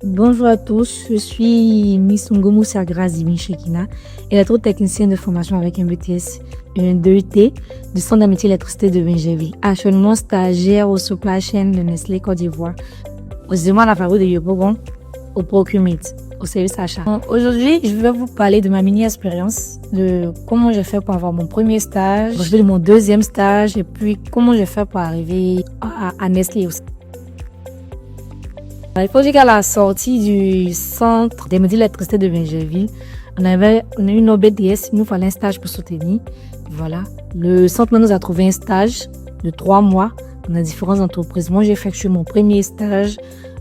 Bonjour à tous, je suis Miss Ngomu Sagrazi Shekina, électrotechnicienne de formation avec un BTS et un DET du Centre d'amitié électricité de Benjerville. Actuellement stagiaire au supply chain de Nestlé Côte d'Ivoire, au département de la fabrique de Yopougon, au procurement, au service achat. Aujourd'hui, je vais vous parler de ma mini-expérience, de comment j'ai fait pour avoir mon premier stage, je vais de mon deuxième stage et puis comment j'ai fait pour arriver à Nestlé aussi. Il faut dire qu'à la sortie du centre des métiers d'électricité de Benjerville, on a eu une OBDS, il nous fallait un stage pour soutenir. Voilà. Le centre nous a trouvé un stage de 3 mois dans différentes entreprises. Moi, j'ai effectué mon premier stage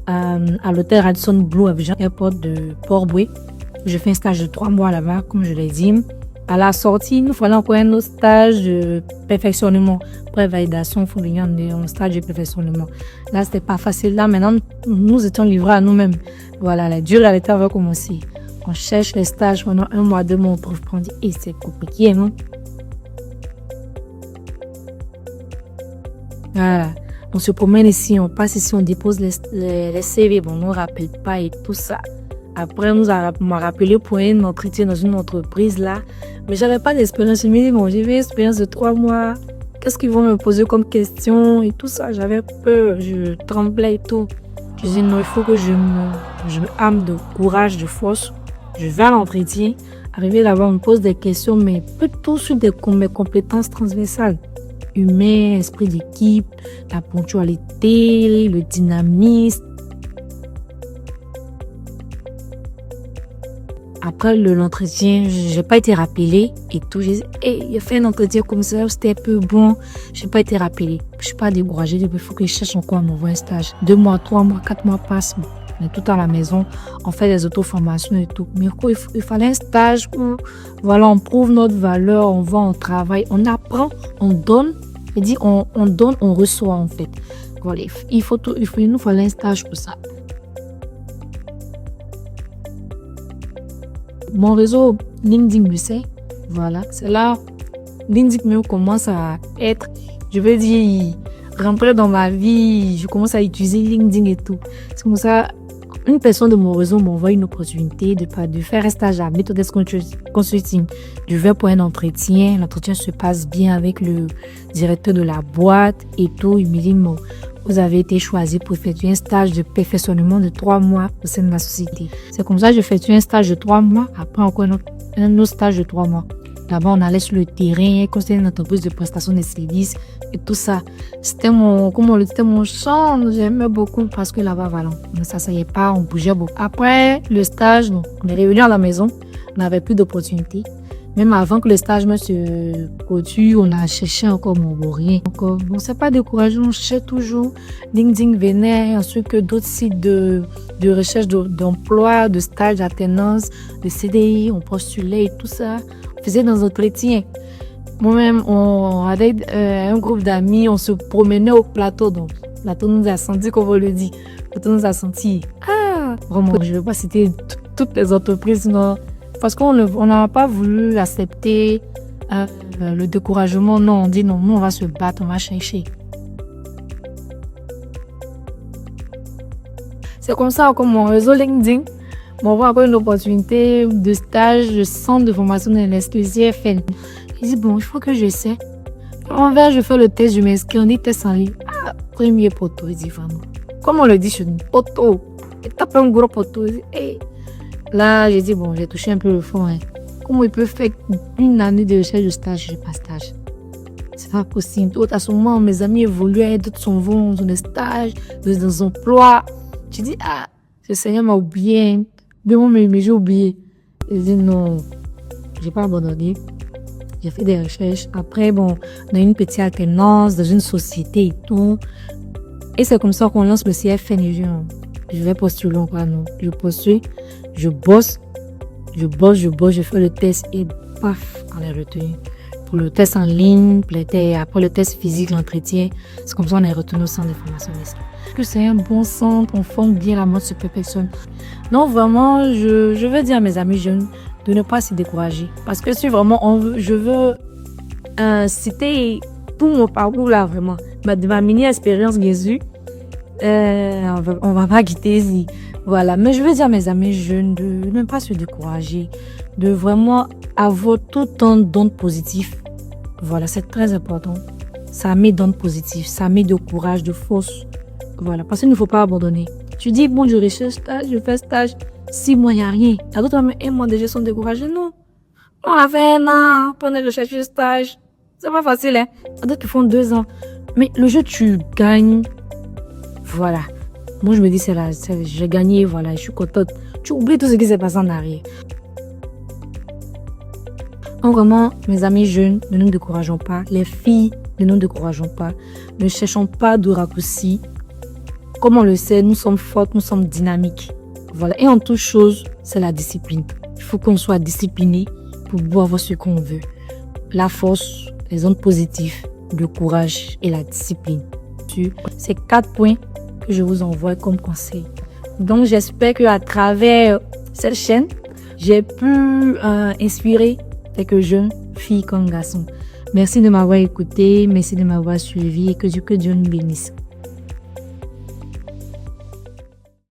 à l'hôtel Radisson Blu Abidjan Airport de Port-Boué. J'ai fait un stage de 3 mois là-bas, comme je l'ai dit. À la sortie, il nous fallait encore un autre stage de perfectionnement. Après validation, il faut venir en stage de perfectionnement. Là, c'était pas facile. Là, maintenant, nous étions livrés à nous-mêmes. Voilà, la dure réalité va commencer. On cherche les stages pendant 1 mois, 2 mois, on trouve pas. On dit, et c'est compliqué, non? Voilà. On se promène ici, on passe ici, on dépose les CV. Bon, on ne rappelle pas et tout ça. Après, on m'a rappelé pour un entretien dans une entreprise là. Mais j'avais pas d'expérience. Je me dis, bon, j'ai eu une expérience de 3 mois. Qu'est-ce qu'ils vont me poser comme question et tout ça. J'avais peur, je tremblais et tout. Je dis, non, il faut que je me arme de courage, de force. Je vais à l'entretien. Arrivé là-bas, on me pose des questions, mais plutôt sur mes compétences transversales. Humain, esprit d'équipe, la ponctualité, le dynamisme. Après l'entretien, j'ai pas été rappelée et tout. J'ai dit, hey, il a fait un entretien comme ça, c'était un peu bon. J'ai pas été rappelée. Je suis pas découragée. Il faut que je cherche encore à m'envoyer un stage. 2 mois, 3 mois, 4 mois passent. On est tout à la maison. On fait des auto-formations et tout. Mais quoi, il fallait un stage où, voilà, on prouve notre valeur, on va, on travaille, on apprend, on donne. Il dit, on donne, on reçoit, en fait. Voilà, il nous fallait un stage pour ça. Mon réseau LinkedIn me sait. Voilà, c'est là LinkedIn me commence à être, je veux dire, rentrer dans ma vie. Je commence à utiliser LinkedIn et tout. C'est comme ça, une personne de mon réseau m'envoie une opportunité de faire un stage à Methodesk Consulting. Je vais pour un entretien. L'entretien se passe bien avec le directeur de la boîte et tout. Il me dit, bon, vous avez été choisi pour effectuer un stage de perfectionnement de 3 mois au sein de la société. C'est comme ça que j'effectue un stage de 3 mois. Après, encore un autre stage de 3 mois. Là-bas, on allait sur le terrain, construire une entreprise de prestation de services et tout ça. C'était mon champ. J'aimais beaucoup parce que là-bas, voilà, on s'asseyait pas, on bougeait beaucoup. Après le stage, on est revenu à la maison. On n'avait plus d'opportunités. Même avant que le stage me se clôture, on a cherché encore mon rien. Encore, bon, c'est pas décourageant, on cherchait toujours. LinkedIn venait, ensuite que d'autres sites de recherche d'emploi, de stage, d'alternance, de CDI, on postulait et tout ça. On faisait des entretiens. Moi-même, avec un groupe d'amis, on se promenait au plateau. Donc, le plateau nous a senti, comme on le dit. Le plateau nous a senti. Ah, vraiment, je ne vais pas citer toutes les entreprises, non. Parce qu'on n'a pas voulu accepter le découragement. Non, on dit non, nous on va se battre, on va chercher. C'est comme ça que mon réseau LinkedIn m'envoie encore une opportunité de stage de centre de formation de l'STCFN. Il dit bon, il faut que je sais. Envers, je fais le test, je m'inscris, on dit test en ligne. Ah, premier poteau, il dit vraiment. Comme on le dit chez nous, poteau. Il tape un gros poteau, il dit hey. Là, j'ai dit, bon, j'ai touché un peu le fond. Hein. Comment il peut faire une année de recherche de stage, je n'ai pas stage? C'est pas possible. À ce moment, mes amis évoluent, d'autres s'en vont dans des stages, dans des emplois. Je dis, ah, le Seigneur m'a oublié. Mais j'ai oublié. Je dis, non, j'ai pas abandonné. J'ai fait des recherches. Après, bon, on a eu une petite alternance dans une société et tout. Et c'est comme ça qu'on lance le CFN. Je vais postuler encore, non. Je postule. Je bosse, je fais le test et paf, on est retenu. Pour le test en ligne, après le test physique, l'entretien, c'est comme ça qu'on est retenu au centre de formation. Parce que c'est un bon centre, on forme bien, la mode se perfectionne. Non, vraiment, je veux dire à mes amis jeunes de ne pas se décourager. Parce que si vraiment je veux citer tout mon parcours là, vraiment, de ma mini-expérience, bien sûr, on va pas quitter ici. Voilà, mais je veux dire à mes amis jeunes de ne pas se décourager, de vraiment avoir tout un don positif. Voilà, c'est très important. Ça met d'ondes positifs, ça met de courage, de force. Voilà, parce qu'il ne faut pas abandonner. Tu dis, bon, je recherche stage, je fais stage, 6 mois, il n'y a rien. Il y a d'autres hommes, 1 mois déjà sont découragés. Non. On a fait 1 an, pendant que je cherche un stage. C'est pas facile, hein. Il y a d'autres qui font 2 ans. Mais le jeu, tu gagnes. Voilà. Moi, je me dis, c'est là, j'ai gagné, voilà, je suis contente. Tu oublies tout ce qui s'est passé en arrière. Donc, vraiment, mes amis jeunes, ne nous décourageons pas. Les filles, ne nous décourageons pas. Ne cherchons pas de raccourcis. Comme on le sait, nous sommes fortes, nous sommes dynamiques. Voilà. Et en toute chose, c'est la discipline. Il faut qu'on soit discipliné pour pouvoir avoir ce qu'on veut. La force, les ondes positives, le courage et la discipline. C'est 4 points que je vous envoie comme conseil. Donc, j'espère qu'à travers cette chaîne, j'ai pu inspirer quelques jeunes filles comme garçons. Merci de m'avoir écouté, merci de m'avoir suivi et que Dieu nous bénisse.